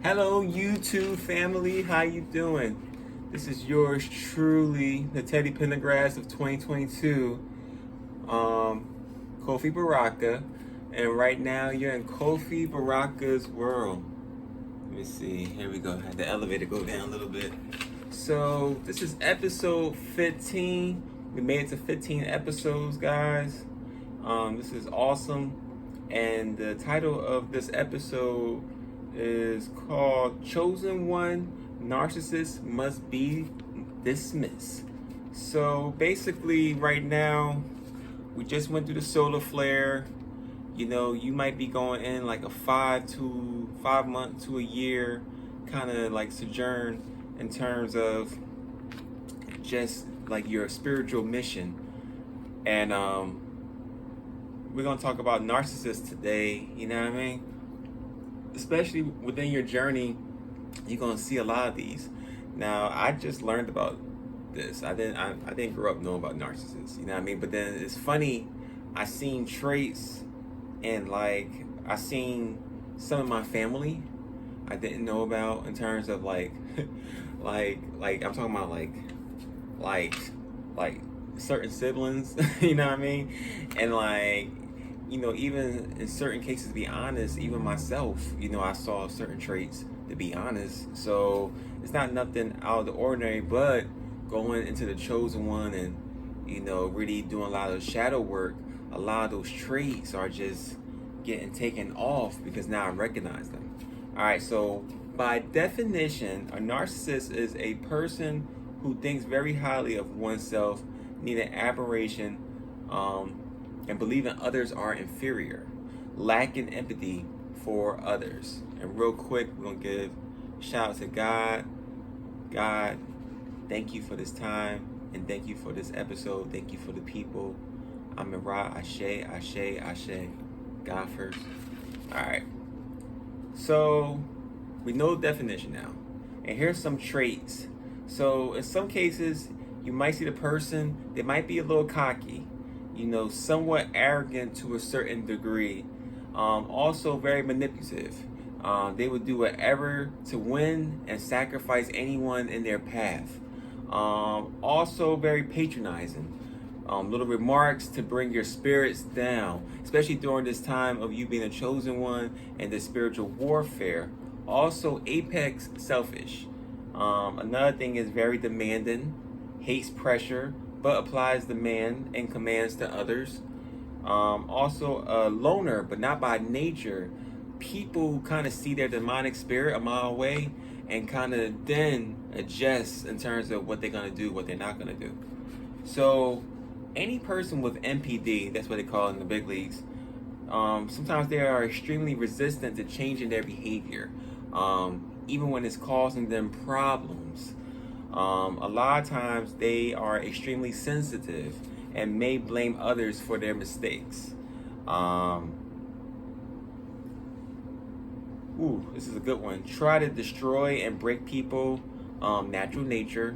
Hello, YouTube family. How you doing? This is yours truly, the Teddy Pendergrass of 2022, Kofi Baraka, and right now you're in Kofi Baraka'sworld. Let me see. Here we go. I had the elevator go down a little bit. So this is episode 15. We made it to 15 episodes, guys. This is awesome, and the title of this episode is called Chosen One, Narcissist Must Be Dismissed. So basically right now, we just went through the solar flare. You know, you might be going in like a 5 month to a year kind of like sojourn in terms of just like your spiritual mission. And we're gonna talk about narcissists today, you know what I mean? Especially within your journey, you're gonna see a lot of these. Now, I just learned about this. I didn't grow up knowing about narcissists, you know what I mean? But then it's funny, I seen traits and like I seen some of my family I didn't know about in terms of like like I'm talking about like certain siblings, you know what I mean? And like, you know, even in certain cases, to be honest, even myself, you know, I saw certain traits, to be honest. So it's not nothing out of the ordinary, but going into the chosen one and, you know, really doing a lot of shadow work, a lot of those traits are just getting taken off because now I recognize them. All right, so by definition, a narcissist is a person who thinks very highly of oneself, needing admiration, and believing others are inferior, lacking empathy for others. And real quick, we're gonna give a shout out to God. God, thank you for this time, and thank you for this episode. Thank you for the people. I'm Ra, Ashe, Ashe, Ashe. God first. All right. So we know the definition now, and here's some traits. So in some cases, you might see the person, they might be a little cocky, you know, somewhat arrogant to a certain degree, also very manipulative. They would do whatever to win and sacrifice anyone in their path. Also very patronizing. Little remarks to bring your spirits down, especially during this time of you being a chosen one and the spiritual warfare. Also apex selfish. Another thing is very demanding, hates pressure, but applies demand and commands to others. Also a loner, but not by nature. People kind of see their demonic spirit a mile away and kind of then adjust in terms of what they're going to do, what they're not going to do. So any person with NPD, that's what they call it in the big leagues, sometimes they are extremely resistant to changing their behavior, even when it's causing them problems. A lot of times they are extremely sensitive and may blame others for their mistakes. This is a good one. Try to destroy and break people, natural nature.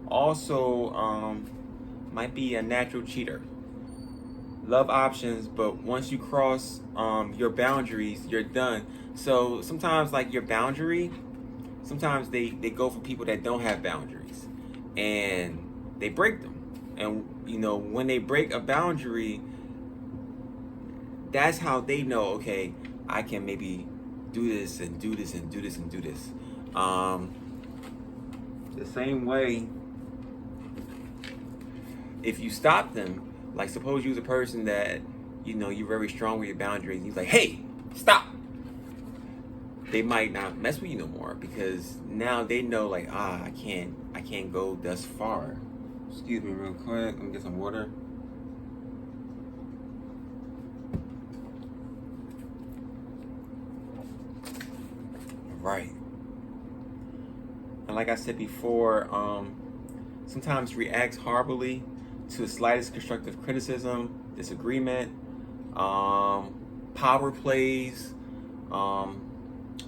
Also, might be a natural cheater. Love options, but once you cross your boundaries, you're done. So sometimes like your boundary, sometimes they go for people that don't have boundaries and they break them. And you know, when they break a boundary, that's how they know, okay, I can maybe do this and do this and do this and do this. The same way, if you stop them, like suppose you was a person that, you know, you're very strong with your boundaries, and you're like, hey, stop. They might not mess with you no more because now they know like, I can't go thus far. Excuse me real quick, let me get some water. Right. And like I said before, sometimes reacts horribly to the slightest constructive criticism, disagreement, power plays,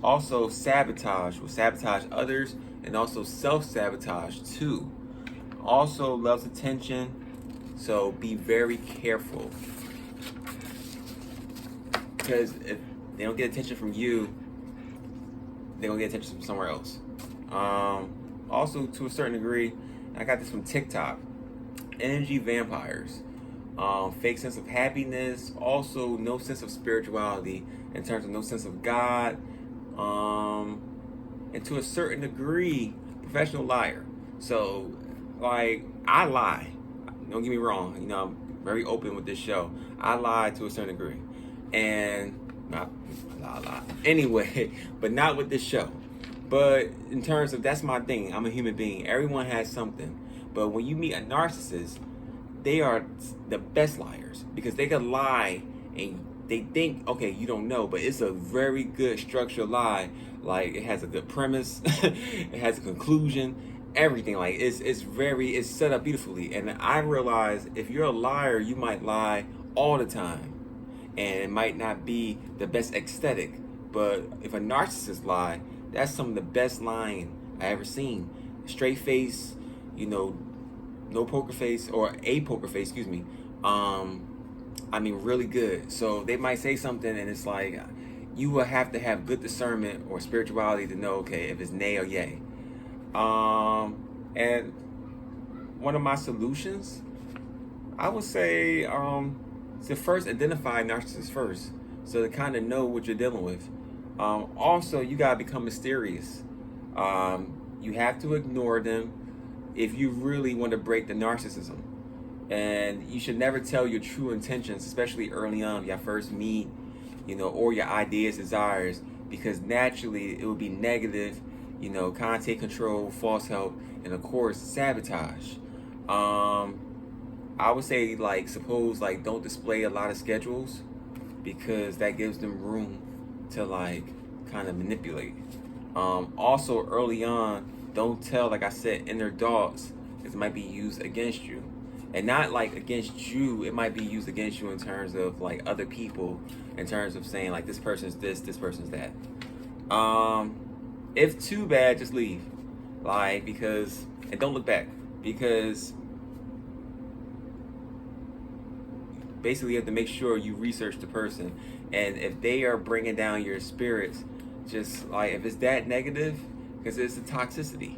also sabotage, will sabotage others, and also self-sabotage too. Also loves attention, so be very careful. Because if they don't get attention from you, they're gonna get attention from somewhere else. Also, to a certain degree, I got this from TikTok. Energy vampires, fake sense of happiness, also no sense of spirituality in terms of no sense of God, and to a certain degree, professional liar. So, like, I lie. Don't get me wrong. You know, I'm very open with this show. I lie to a certain degree, and not a lot. Anyway, but not with this show. But in terms of, that's my thing. I'm a human being. Everyone has something. But when you meet a narcissist, they are the best liars because they can lie and they think, okay, you don't know, but it's a very good structured lie. Like, it has a good premise, it has a conclusion, everything. Like, it's set up beautifully. And I realize if you're a liar, you might lie all the time, and it might not be the best aesthetic. But if a narcissist lie, that's some of the best lying I ever seen. Straight face, you know, no poker face, or a poker face, excuse me. I mean, really good. So they might say something and it's like, you will have to have good discernment or spirituality to know, okay, if it's nay or yay. And one of my solutions, I would say, to first identify narcissists first, so to kind of know what you're dealing with. Also, you gotta become mysterious. You have to ignore them if you really want to break the narcissism. And you should never tell your true intentions, especially early on, when y'all first meet, you know, or your ideas, desires, because naturally it will be negative, you know, kind of take control, false help, and of course, sabotage. I would say, like, suppose, like, don't display a lot of schedules, because that gives them room to, like, kind of manipulate. Also, early on, don't tell, like I said, inner thoughts, because it might be used against you. And not like against you, it might be used against you in terms of like other people, in terms of saying like this person's this person's that. If too bad, just leave. Like, because, and don't look back, because basically you have to make sure you research the person. And if they are bringing down your spirits, just like, if it's that negative, because it's a toxicity.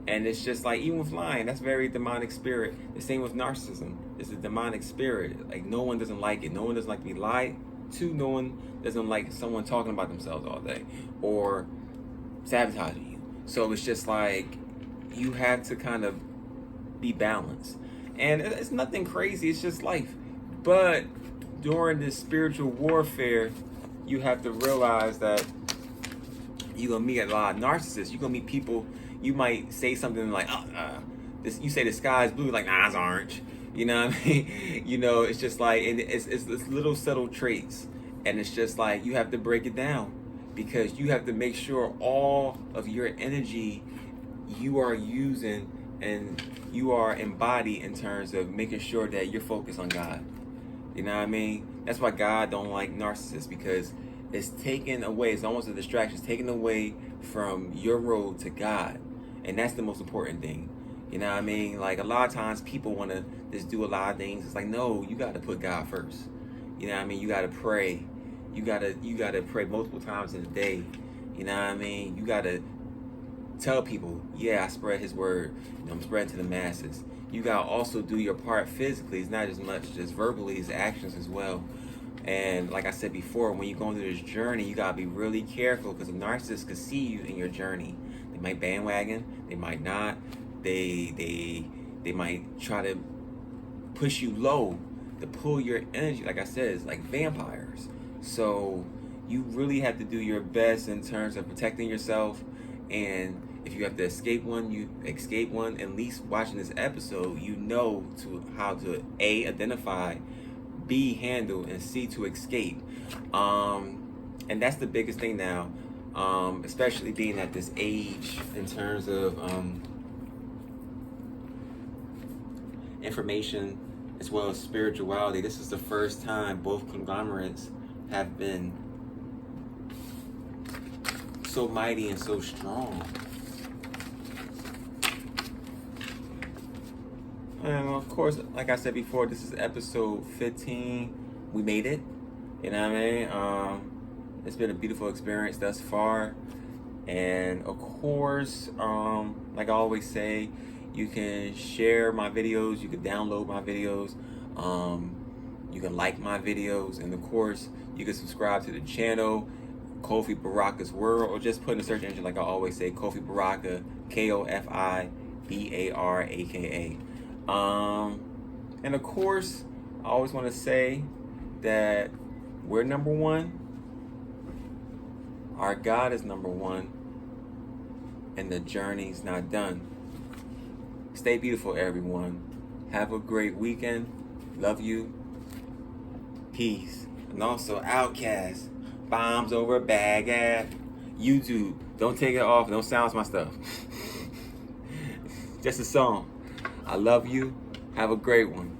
And it's just like, even with lying, that's very demonic spirit. The same with narcissism. It's a demonic spirit. Like, no one doesn't like it. No one doesn't like to be lied to. No one doesn't like someone talking about themselves all day or sabotaging you. So it's just like, you have to kind of be balanced. And it's nothing crazy. It's just life. But during this spiritual warfare, you have to realize that you're going to meet a lot of narcissists. You're going to meet people. You might say something like, this. You say the sky is blue, like, nah, it's orange. You know what I mean? You know, it's just like, and it's little subtle traits. And it's just like, you have to break it down, because you have to make sure all of your energy you are using and you are embodied in terms of making sure that you're focused on God. You know what I mean? That's why God don't like narcissists, because it's taken away, it's almost a distraction, it's taken away from your road to God. And that's the most important thing. You know what I mean? Like, a lot of times people want to just do a lot of things. It's like, no, you got to put God first. You know what I mean? You got to pray. You got to pray multiple times in a day. You know what I mean? You got to tell people, yeah, I spread his word. You know, I'm spreading to the masses. You got to also do your part physically. It's not as much just verbally, it's actions as well. And like I said before, when you're going through this journey, you got to be really careful, because a narcissist could see you in your journey. They might bandwagon, they might not. They might try to push you low to pull your energy. Like I said, it's like vampires. So you really have to do your best in terms of protecting yourself. And if you have to escape one, you escape one. At least watching this episode, you know how to A, identify, B, handle, and C, to escape. And that's the biggest thing now, especially being at this age in terms of information as well as spirituality. This is the first time both conglomerates have been so mighty and so strong. And of course, like I said before, this is episode 15. We made it. You know what I mean? It's been a beautiful experience thus far. And of course, like I always say, you can share my videos, you can download my videos, you can like my videos, and of course, you can subscribe to the channel, KofiBaraka'sWorld, or just put in the search engine, like I always say, Kofi Baraka, KofiBaraka. And of course, I always want to say that we're number one, our God is number one, and the journey's not done. Stay beautiful, everyone. Have a great weekend. Love you. Peace. And also, Outcast, bombs over Baghdad. YouTube, don't take it off. Don't silence my stuff. Just a song. I love you. Have a great one.